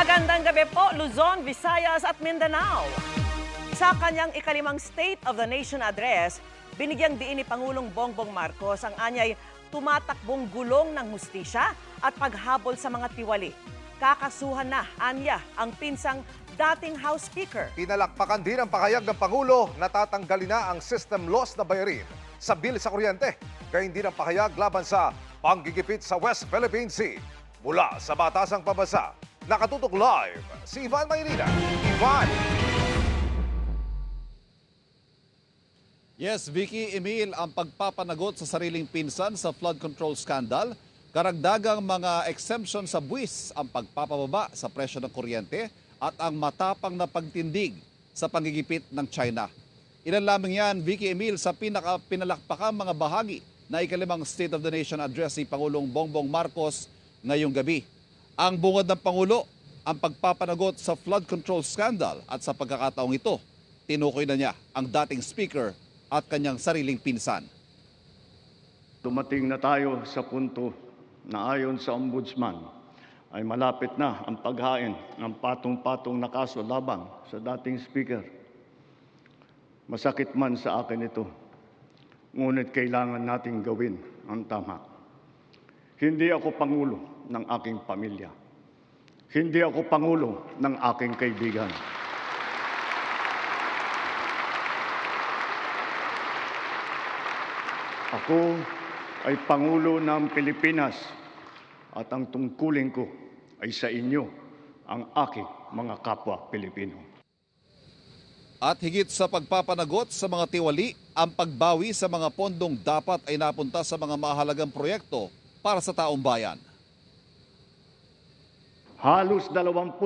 Magandang gabi po, Luzon, Visayas at Mindanao. Sa kanyang ikalimang State of the Nation address, binigyang diin ni Pangulong Bongbong Marcos ang anyay tumatakbong gulong ng hustisya at paghabol sa mga tiwali. Kakasuhan na, anya, ang pinsang dating House Speaker. Pinalakpakan din ang pahayag ng Pangulo na tatanggalin na ang system loss na bayarin sa bill sa kuryente. Gayun din ang pahayag laban sa panggigipit sa West Philippine Sea. Mula sa Batasang Pabasa, nakatutok live si Ivan Maynila. Ivan! Yes, Vicky, Emil, ang pagpapanagot sa sariling pinsan sa flood control scandal, karagdagang mga exemption sa buwis, ang pagpapababa sa presyo ng kuryente at ang matapang na pagtindig sa panggigipit ng China. Ilan lamang yan, Vicky, Emil, sa pinalakpakang mga bahagi na ikalimang State of the Nation address ni Pangulong Bongbong Marcos ngayong gabi. Ang bungad ng Pangulo, ang pagpapanagot sa flood control scandal at sa pagkakataong ito, tinukoy na niya ang dating Speaker at kanyang sariling pinsan. Dumating na tayo sa punto na ayon sa Ombudsman ay malapit na ang paghain ng patong-patong na kaso laban sa dating Speaker. Masakit man sa akin ito, ngunit kailangan nating gawin ang tama. Hindi ako pangulo ng aking pamilya. Hindi ako pangulo ng aking kaibigan. Ako ay Pangulo ng Pilipinas at ang tungkulin ko ay sa inyo, ang aking mga kapwa Pilipino. At higit sa pagpapanagot sa mga tiwali, ang pagbawi sa mga pondong dapat ay napunta sa mga mahalagang proyekto para sa taong bayan. Halos 25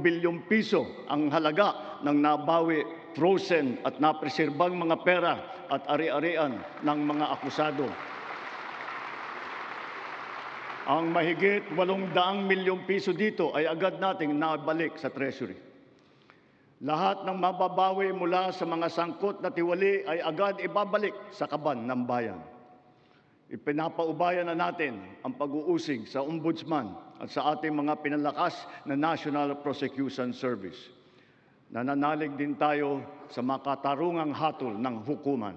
bilyong piso ang halaga ng nabawi, frozen at napreserbang mga pera at ari-arian ng mga akusado. Ang mahigit 800 milyong piso dito ay agad nating nabalik sa Treasury. Lahat ng mababawi mula sa mga sangkot na tiwali ay agad ibabalik sa kaban ng bayan. Ipinapaubayan na natin ang pag-uusig sa Ombudsman at sa ating mga pinalakas na National Prosecution Service. Nananalig din tayo sa makatarungang hatol ng hukuman.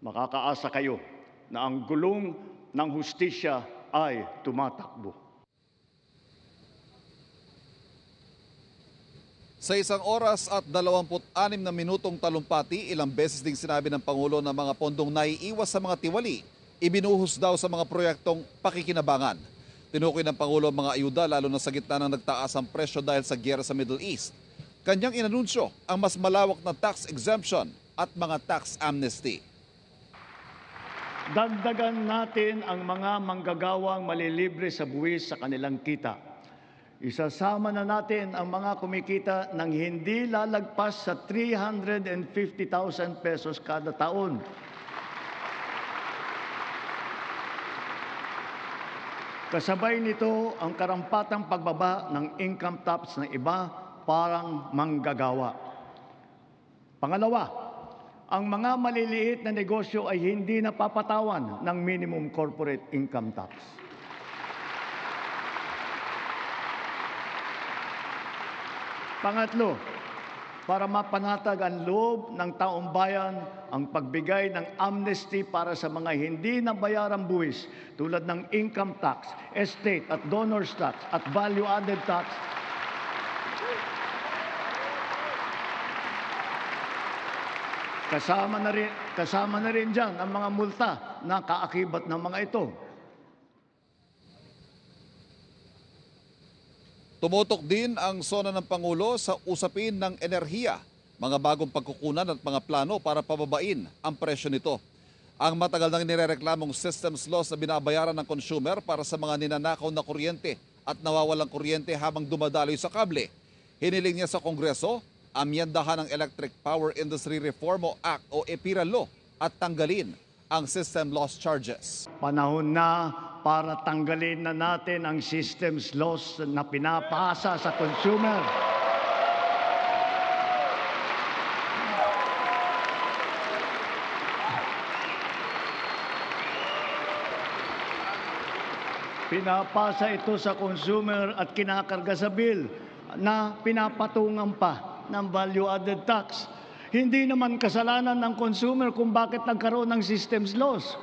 Makakaasa kayo na ang gulong ng hustisya ay tumatakbo. Sa 1 oras at 26 na minutong talumpati, ilang beses ding sinabi ng Pangulo na mga pondong naiiwas sa mga tiwali, ibinuhos daw sa mga proyektong pakikinabangan. Tinukoy ng Pangulo ang mga ayuda lalo na sa gitna ng nagtaas ang presyo dahil sa giyera sa Middle East. Kanyang inanunsyo ang mas malawak na tax exemption at mga tax amnesty. Dagdagan natin ang mga manggagawang malilibre sa buwis sa kanilang kita. Isasama na natin ang mga kumikita ng hindi lalagpas sa 350,000 pesos kada taon. Kasabay nito ang karampatang pagbaba ng income tax ng iba parang manggagawa. Pangalawa, ang mga maliliit na negosyo ay hindi napapatawan ng minimum corporate income tax. Pangatlo, para mapanatag ang loob ng taong bayan ang pagbigay ng amnesty para sa mga hindi nabayarang buwis tulad ng income tax, estate at donors tax at value-added tax. Kasama na rin dyan ang mga multa na kaakibat ng mga ito. Tumutok din ang sona ng Pangulo sa usapin ng enerhiya, mga bagong pagkukunan at mga plano para pababain ang presyo nito. Ang matagal nang nirereklamong systems loss na binabayaran ng consumer para sa mga ninanakaw na kuryente at nawawalang kuryente habang dumadaloy sa kable. Hiniling niya sa Kongreso, amyendahan ng Electric Power Industry Reform Act o EPIRA Law at tanggalin ang system loss charges. Panahon na para tanggalin na natin ang systems loss na pinapasa sa consumer. Pinapasa ito sa consumer at kinakarga sa bill na pinapatungan pa ng value-added tax. Hindi naman kasalanan ng consumer kung bakit nagkaroon ng systems loss.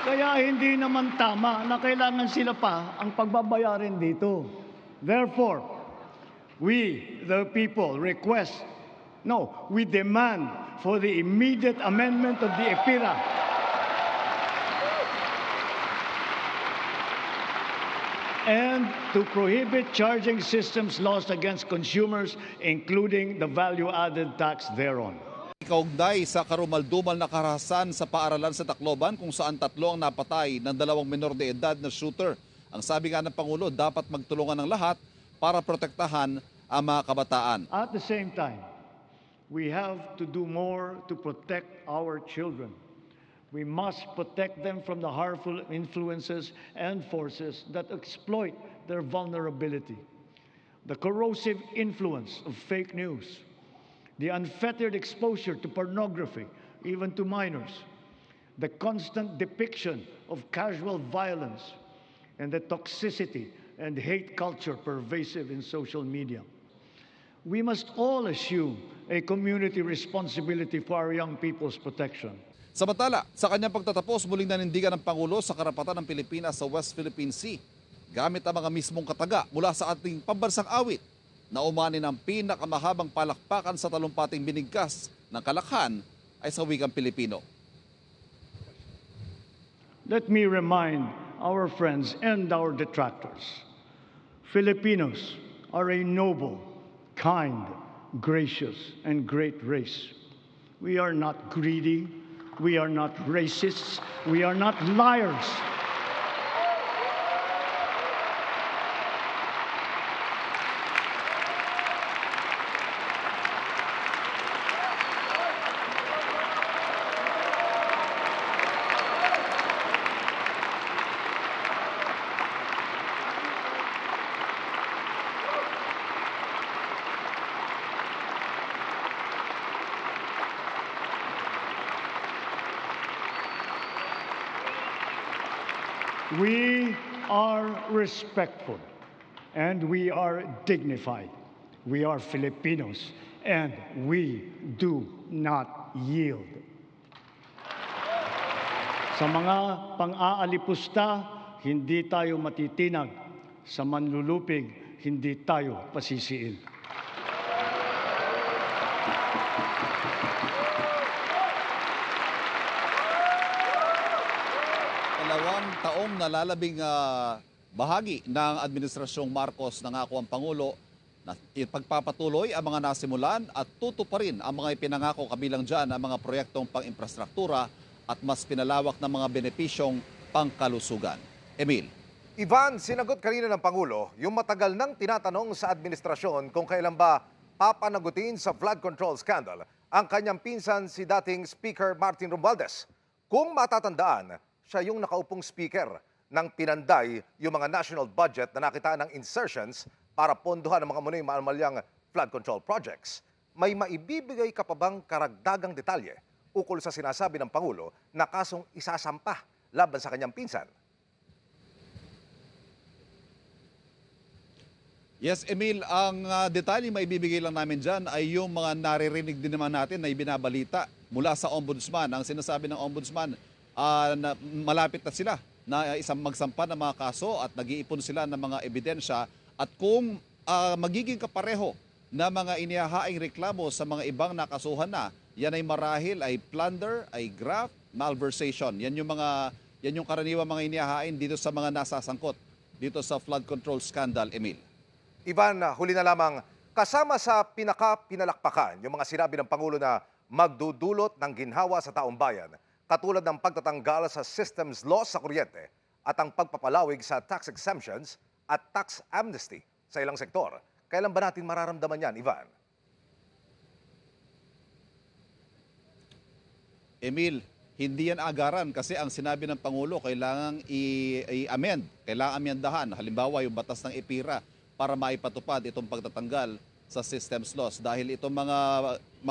Kaya hindi naman tama na kailangan sila pa ang pagbabayarin dito. Therefore, we, the people, we demand for the immediate amendment of the EPIRA and to prohibit charging systems lost against consumers, including the value-added tax thereon. Kaugnay sa karumaldumal na karahasan sa paaralan sa Tacloban kung saan 3 ang napatay ng 2 menor de edad na shooter. Ang sabi nga ng Pangulo, dapat magtulungan ng lahat para protektahan ang mga kabataan. At the same time, we have to do more to protect our children. We must protect them from the harmful influences and forces that exploit their vulnerability. The corrosive influence of fake news, the unfettered exposure to pornography, even to minors, the constant depiction of casual violence, and the toxicity and hate culture pervasive in social media. We must all assume a community responsibility for our young people's protection. Samantala, sa kanyang pagtatapos, muling nanindigan ng Pangulo sa karapatan ng Pilipinas sa West Philippine Sea gamit ang mga mismong kataga mula sa ating pambansang awit na umani ng pinakamahabang palakpakan sa talumpating binigkas ng Kalakhan ay sa wikang Pilipino. Let me remind our friends and our detractors, Filipinos are a noble, kind, gracious, and great race. We are not greedy, we are not racists, we are not liars. We are respectful and we are dignified. We are Filipinos and we do not yield. Sa mga pang-aalipusta, hindi tayo matitinag. Sa manlulupig, hindi tayo pasisiil. 2 taong nalalabing bahagi ng Administrasyong Marcos nangako ang Pangulo na ipagpapatuloy ang mga nasimulan at tutuparin ang mga ipinangako kabilang dyan ang mga proyektong pang-infrastruktura at mas pinalawak na mga benepisyong pangkalusugan. Emil. Ivan, sinagot kanina ng Pangulo yung matagal nang tinatanong sa administrasyon kung kailan ba papanagutin sa flood control scandal ang kanyang pinsan si dating Speaker Martin Romualdez. Kung matatandaan, siya yung nakaupong speaker ng pinanday yung mga national budget na nakitaan ng insertions para pondohan ang mga munay maamalyang flood control projects. May maibibigay ka pa bang karagdagang detalye ukol sa sinasabi ng Pangulo na kasong isasampa laban sa kanyang pinsan? Yes, Emil, ang detalye maibibigay lang namin dyan ay yung mga naririnig din naman natin na ibinabalita mula sa Ombudsman. Ang sinasabi ng Ombudsman, na malapit na sila na isang magsampa ng mga kaso at nag-iipon sila ng mga ebidensya at kung magiging kapareho na mga inihahaing reklamo sa mga ibang nakasuhan na, yan ay marahil ay plunder, ay graft, malversation. Yan yung karaniwang mga inihahain dito sa mga nasasangkot dito sa flood control scandal, Emil. Ivan, huli na lamang, kasama sa pinaka-pinalakpakan yung mga sinabi ng Pangulo na magdudulot ng ginhawa sa taong bayan, katulad ng pagtatanggal sa systems laws sa kuryente at ang pagpapalawig sa tax exemptions at tax amnesty sa ilang sektor. Kailan ba natin mararamdaman yan, Ivan? Emil, hindi yan agaran kasi ang sinabi ng Pangulo kailangang i-amend, kailangang amyandahan. Halimbawa yung batas ng EPIRA para maipatupad itong pagtatanggal sa systems loss. Dahil itong mga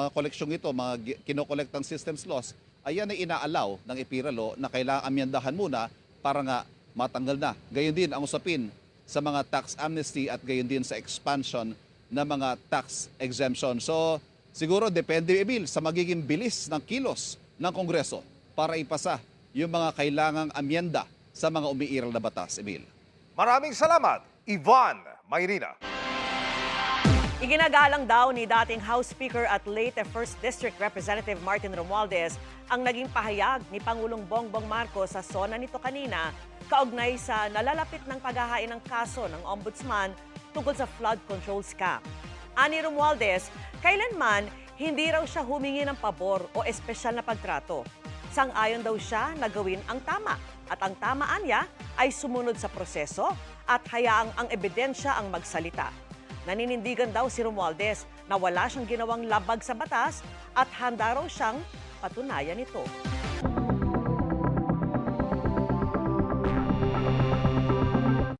koleksyong ito, mga kinokolektang systems loss, ayan ay inaalaw ng EPIRA law na kailangang amyandahan muna para nga matanggal na. Gayon din ang usapin sa mga tax amnesty at gayon din sa expansion ng mga tax exemption. So siguro depende, Emil, sa magiging bilis ng kilos ng Kongreso para ipasa yung mga kailangang amyenda sa mga umiiral na batas, Emil. Maraming salamat, Ivan Mayrina. Iginagalang daw ni dating House Speaker at late 1st District Representative Martin Romualdez ang naging pahayag ni Pangulong Bongbong Marcos sa SONA nito kanina kaugnay sa nalalapit ng paghahain ng kaso ng Ombudsman tungkol sa flood control scam. Ani Romualdez, kailanman hindi raw siya humingi ng pabor o espesyal na pagtrato. Sang-ayon daw siya na gawin ang tama at ang tamaan niya ay sumunod sa proseso at hayaang ang ebidensya ang magsalita. Naninindigan daw si Romualdez na wala siyang ginawang labag sa batas at handa raw siyang patunayan ito.